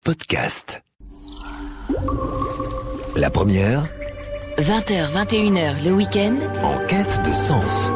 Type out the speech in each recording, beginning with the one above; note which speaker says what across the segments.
Speaker 1: podcast. La première,
Speaker 2: 20h, 21h le week-end,
Speaker 1: en quête de sens.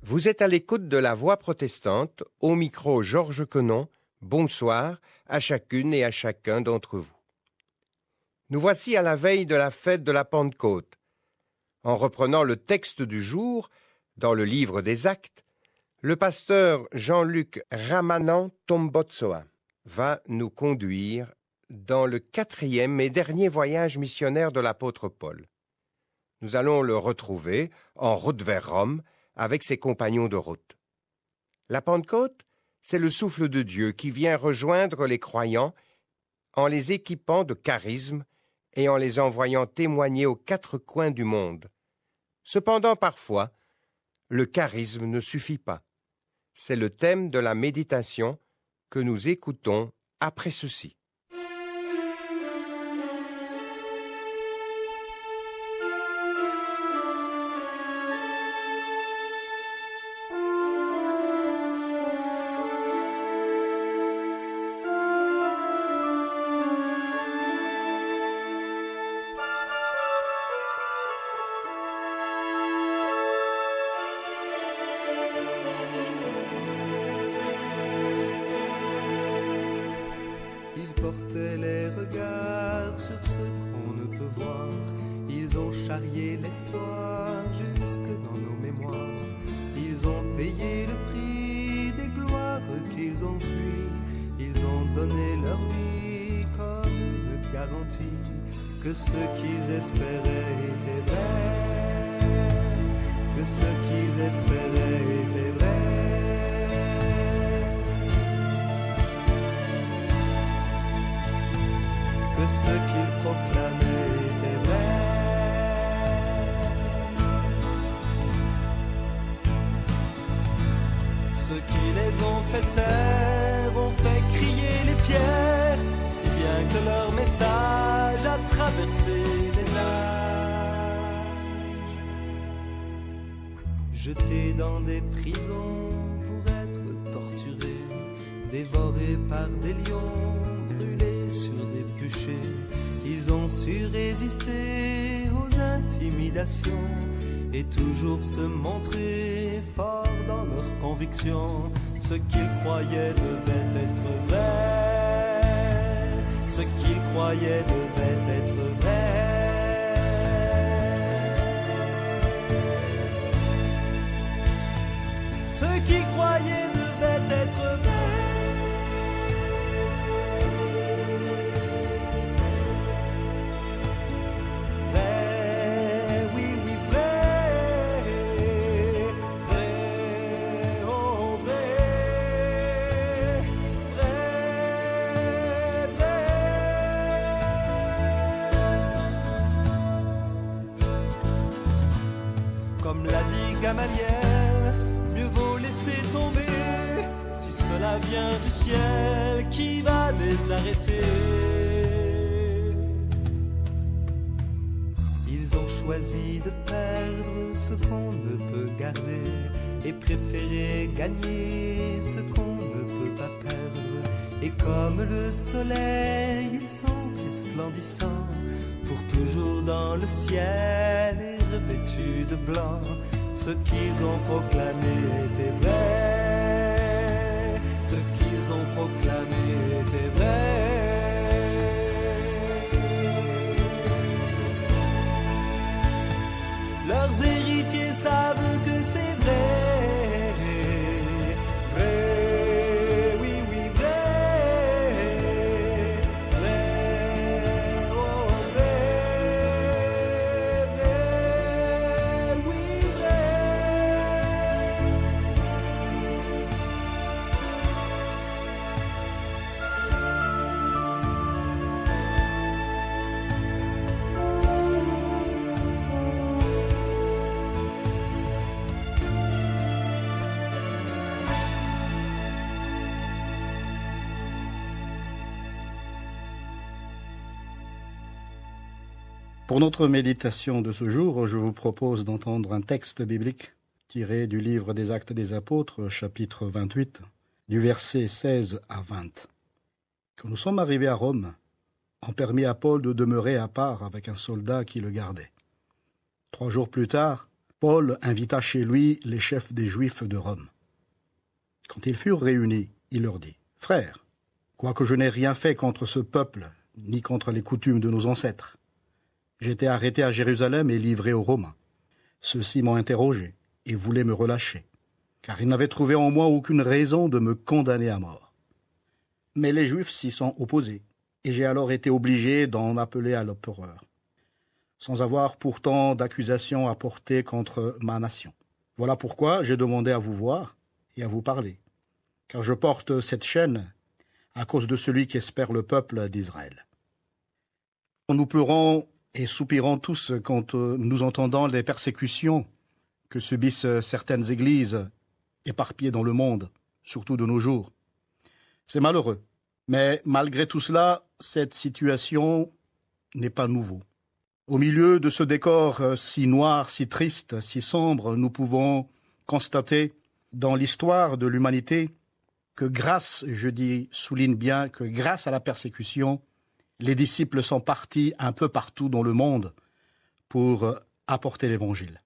Speaker 3: Vous êtes à l'écoute de la Voix protestante, au micro Georges Quenon. Bonsoir à chacune et à chacun d'entre vous. Nous voici à la veille de la fête de la Pentecôte. En reprenant le texte du jour, dans le livre des Actes, le pasteur Jean-Luc Ramanan Tombotsoa va nous conduire dans le 4e et dernier voyage missionnaire de l'apôtre Paul. Nous allons le retrouver en route vers Rome avec ses compagnons de route. La Pentecôte, c'est le souffle de Dieu qui vient rejoindre les croyants en les équipant de charismes et en les envoyant témoigner aux 4 coins du monde. Cependant, parfois, le charisme ne suffit pas. C'est le thème de la méditation que nous écoutons après ceci.
Speaker 4: Ils portaient les regards sur ce qu'on ne peut voir. Ils ont charrié l'espoir jusque dans nos mémoires. Ils ont payé le prix des gloires qu'ils ont fuies. Ils ont donné leur vie comme une garantie que ce qu'ils espéraient était vrai. Que ce qu'ils espéraient était vrai. Que ce qu'ils proclamaient était vrai. Ceux qui les ont fait taire ont fait crier les pierres, si bien que leur message a traversé les âges. Jetés dans des prisons pour être torturés, dévorés par des lions, brûlés sur des bûchers, ils ont su résister aux intimidations et toujours se montrer forts dans leurs convictions. Ce qu'ils croyaient devait être vrai. Ce qu'ils croyaient devait être vrai. Ce qu'ils croyaient devait être vrai. Comme l'a dit Gamaliel, mieux vaut laisser tomber. Si cela vient du ciel, qui va les arrêter? Ils ont choisi de perdre ce qu'on ne peut garder et préférer gagner ce qu'on ne peut pas perdre. Et comme le soleil, ils sont resplendissants, pour toujours dans le ciel et revêtus de blanc. Ce qu'ils ont proclamé était vrai. Ce qu'ils ont proclamé était vrai. Leurs héritiers savent que c'est vrai. Vrai, oui, oui, vrai. Vrai, oh, vrai. Vrai, oui, vrai.
Speaker 5: Pour notre méditation de ce jour, je vous propose d'entendre un texte biblique tiré du livre des Actes des Apôtres, chapitre 28, du verset 16 à 20. Quand nous sommes arrivés à Rome, on permit à Paul de demeurer à part avec un soldat qui le gardait. 3 jours plus tard, Paul invita chez lui les chefs des Juifs de Rome. Quand ils furent réunis, il leur dit : « Frères, quoique je n'ai rien fait contre ce peuple, ni contre les coutumes de nos ancêtres, j'étais arrêté à Jérusalem et livré aux Romains. Ceux-ci m'ont interrogé et voulaient me relâcher, car ils n'avaient trouvé en moi aucune raison de me condamner à mort. Mais les Juifs s'y sont opposés, et j'ai alors été obligé d'en appeler à l'empereur, sans avoir pourtant d'accusation à porter contre ma nation. Voilà pourquoi j'ai demandé à vous voir et à vous parler, car je porte cette chaîne à cause de celui qui espère le peuple d'Israël. » Nous pleurons et soupirons tous quand nous entendons les persécutions que subissent certaines églises éparpillées dans le monde, surtout de nos jours. C'est malheureux, mais malgré tout cela, cette situation n'est pas nouveau. Au milieu de ce décor si noir, si triste, si sombre, nous pouvons constater dans l'histoire de l'humanité que grâce, souligne bien, que grâce à la persécution, les disciples sont partis un peu partout dans le monde pour apporter l'Évangile.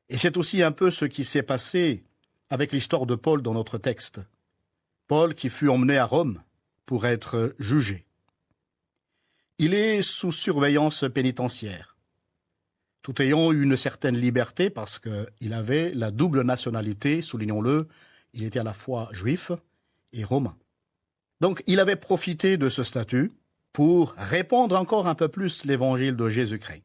Speaker 5: Et c'est aussi un peu ce qui s'est passé avec l'histoire de Paul dans notre texte. Paul qui fut emmené à Rome pour être jugé. Il est sous surveillance pénitentiaire, tout ayant eu une certaine liberté parce qu'il avait la double nationalité, soulignons-le, il était à la fois juif et romain. Donc il avait profité de ce statut pour répandre encore un peu plus l'évangile de Jésus-Christ.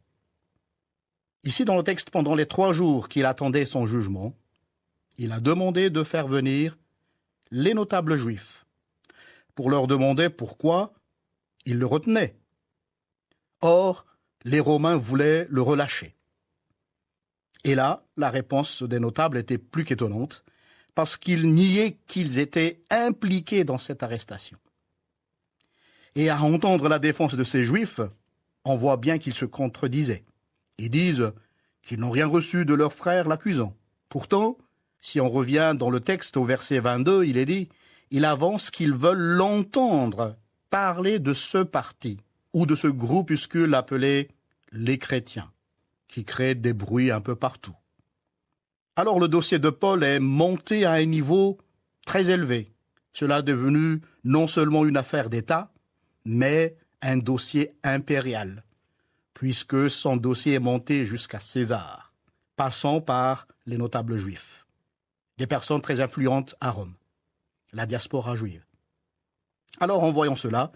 Speaker 5: Ici dans le texte, pendant les 3 jours qu'il attendait son jugement, il a demandé de faire venir les notables juifs pour leur demander pourquoi ils le retenaient. Or, les Romains voulaient le relâcher. Et là, la réponse des notables était plus qu'étonnante, parce qu'ils niaient qu'ils étaient impliqués dans cette arrestation. Et à entendre la défense de ces Juifs, on voit bien qu'ils se contredisaient. Ils disent qu'ils n'ont rien reçu de leurs frères l'accusant. Pourtant, si on revient dans le texte au verset 22, il est dit « Ils avancent qu'ils veulent l'entendre parler de ce parti ou de ce groupuscule appelé les chrétiens, qui crée des bruits un peu partout. » Alors le dossier de Paul est monté à un niveau très élevé. Cela est devenu non seulement une affaire d'État, mais un dossier impérial, puisque son dossier est monté jusqu'à César, passant par les notables juifs, des personnes très influentes à Rome, la diaspora juive. Alors en voyant cela,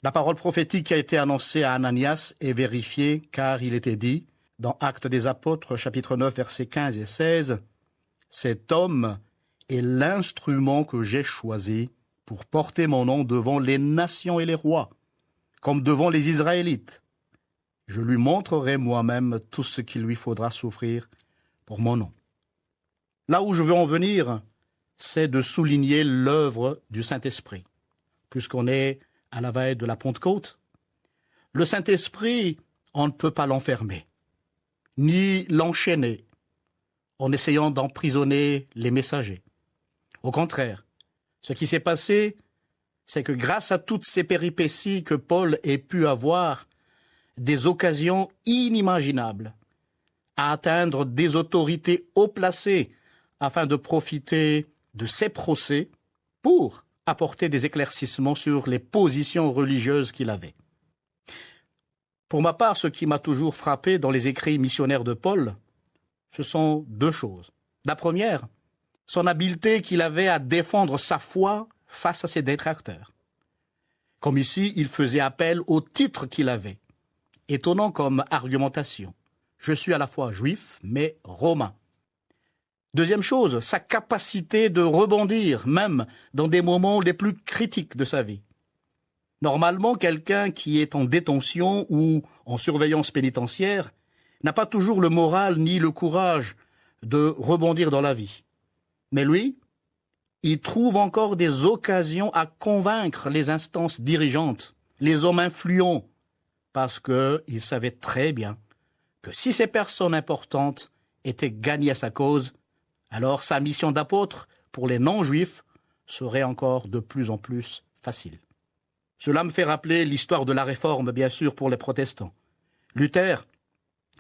Speaker 5: la parole prophétique qui a été annoncée à Ananias est vérifiée, car il était dit, dans Actes des Apôtres, chapitre 9, versets 15 et 16, « Cet homme est l'instrument que j'ai choisi pour porter mon nom devant les nations et les rois, comme devant les Israélites. Je lui montrerai moi-même tout ce qu'il lui faudra souffrir pour mon nom. » Là où je veux en venir, c'est de souligner l'œuvre du Saint-Esprit. Puisqu'on est à la veille de la Pentecôte, le Saint-Esprit, on ne peut pas l'enfermer, ni l'enchaîner en essayant d'emprisonner les messagers. Au contraire, ce qui s'est passé, c'est que grâce à toutes ces péripéties que Paul ait pu avoir, des occasions inimaginables à atteindre des autorités haut placées afin de profiter de ces procès pour apporter des éclaircissements sur les positions religieuses qu'il avait. Pour ma part, ce qui m'a toujours frappé dans les écrits missionnaires de Paul, ce sont 2 choses. La première, son habileté qu'il avait à défendre sa foi face à ses détracteurs. Comme ici, il faisait appel au titre qu'il avait. Étonnant comme argumentation. Je suis à la fois juif, mais romain. Deuxième chose, sa capacité de rebondir, même dans des moments les plus critiques de sa vie. Normalement, quelqu'un qui est en détention ou en surveillance pénitentiaire n'a pas toujours le moral ni le courage de rebondir dans la vie. Mais lui, il trouve encore des occasions à convaincre les instances dirigeantes, les hommes influents, parce qu'il savait très bien que si ces personnes importantes étaient gagnées à sa cause, alors sa mission d'apôtre pour les non-juifs serait encore de plus en plus facile. Cela me fait rappeler l'histoire de la Réforme, bien sûr, pour les protestants. Luther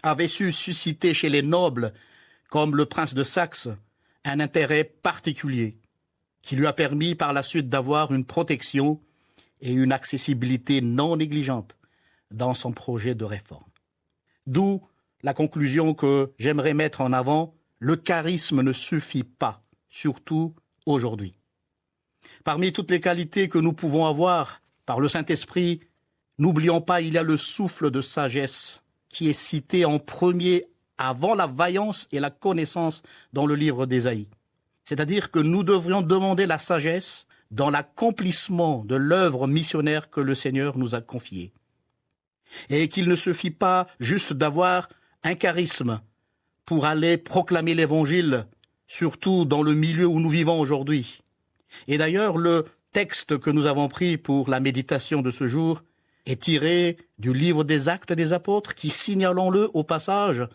Speaker 5: avait su susciter chez les nobles, comme le prince de Saxe, un intérêt particulier, qui lui a permis par la suite d'avoir une protection et une accessibilité non négligeante dans son projet de réforme. D'où la conclusion que j'aimerais mettre en avant, le charisme ne suffit pas, surtout aujourd'hui. Parmi toutes les qualités que nous pouvons avoir par le Saint-Esprit, n'oublions pas, il y a le souffle de sagesse qui est cité en premier avant la vaillance et la connaissance dans le livre d'Ésaïe. C'est-à-dire que nous devrions demander la sagesse dans l'accomplissement de l'œuvre missionnaire que le Seigneur nous a confiée. Et qu'il ne suffit pas juste d'avoir un charisme pour aller proclamer l'Évangile, surtout dans le milieu où nous vivons aujourd'hui. Et d'ailleurs, le texte que nous avons pris pour la méditation de ce jour est tiré du livre des Actes des Apôtres qui, signalons-le au passage,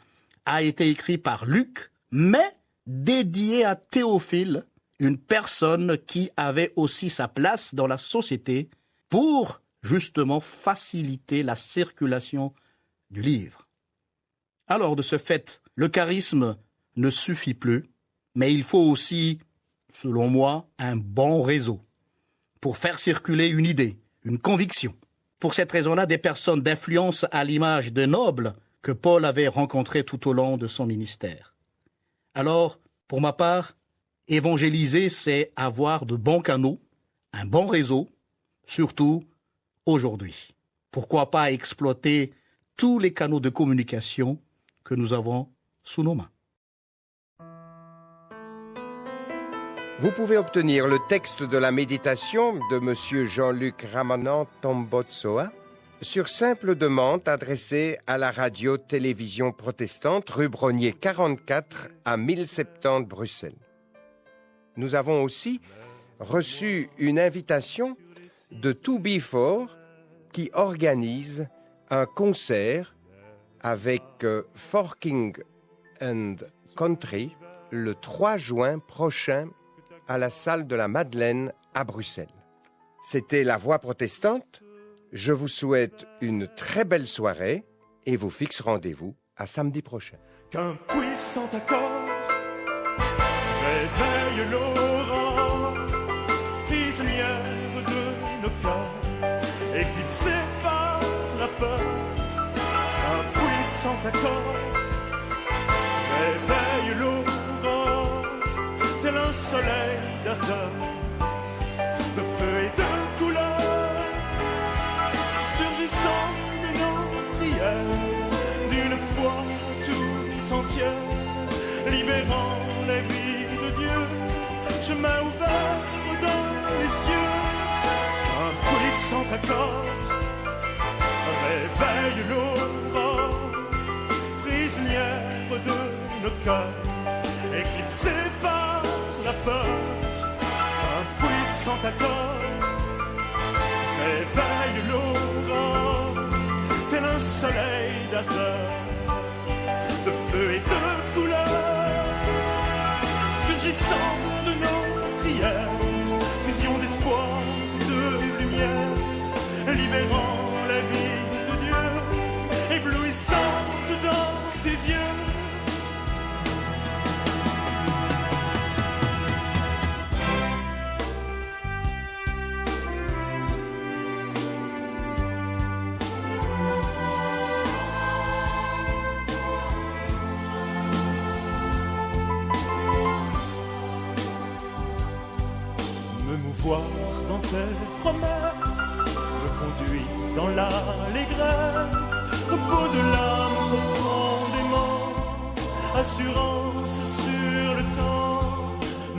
Speaker 5: a été écrit par Luc, mais dédié à Théophile, une personne qui avait aussi sa place dans la société pour justement faciliter la circulation du livre. Alors, de ce fait, le charisme ne suffit plus, mais il faut aussi, selon moi, un bon réseau pour faire circuler une idée, une conviction. Pour cette raison-là, des personnes d'influence à l'image de nobles que Paul avait rencontrés tout au long de son ministère. Alors, pour ma part, évangéliser, c'est avoir de bons canaux, un bon réseau, surtout aujourd'hui. Pourquoi pas exploiter tous les canaux de communication que nous avons sous nos mains.
Speaker 3: Vous pouvez obtenir le texte de la méditation de M. Jean-Luc Ramanan Tambotsoa sur simple demande adressée à la radio-télévision protestante rue Brognier 44 à 1070 Bruxelles. Nous avons aussi reçu une invitation de To Be For qui organise un concert avec Forking and Country le 3 juin prochain à la salle de la Madeleine à Bruxelles. C'était La Voix protestante. Je vous souhaite une très belle soirée et vous fixe rendez-vous à samedi prochain.
Speaker 6: Qu'un puissant accord réveille l'aurore, prisonnière de nos cœurs, éclipsée par la peur. Un puissant accord réveille l'aurore, tel un soleil d'ardeur, de feu et de couleur, surgissant de nos prières, d'une foi tout entière, libérant la vie de Dieu, chemin ouvert dans les cieux. Un puissant accord réveille l'aurore, prisonnière de nos cœurs, éclipsée par la peur. Un puissant accord réveille l'aurore, tel un soleil d'ardeur, de feu et de couleur, surgissant de nos prières, fusion d'espoir, de lumière, libérant la vie de Dieu, éblouissante dans tes yeux. Dans tes promesses, me conduit dans l'allégresse, repos de l'âme profondément, assurance sur le temps.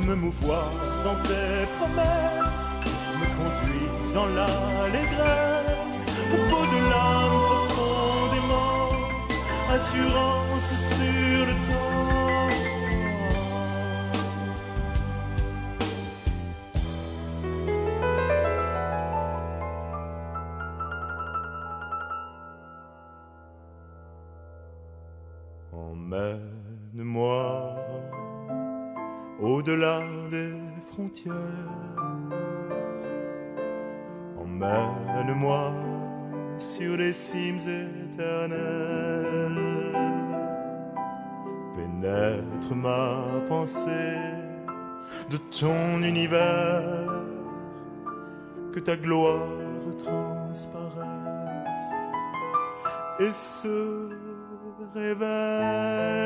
Speaker 6: Me mouvoir dans tes promesses, me conduit dans l'allégresse, repos de l'âme profondément, assurance sur le temps. Emmène-moi au-delà des frontières. Emmène-moi sur les cimes éternelles. Pénètre ma pensée de ton univers, que ta gloire transparaisse et se révèle.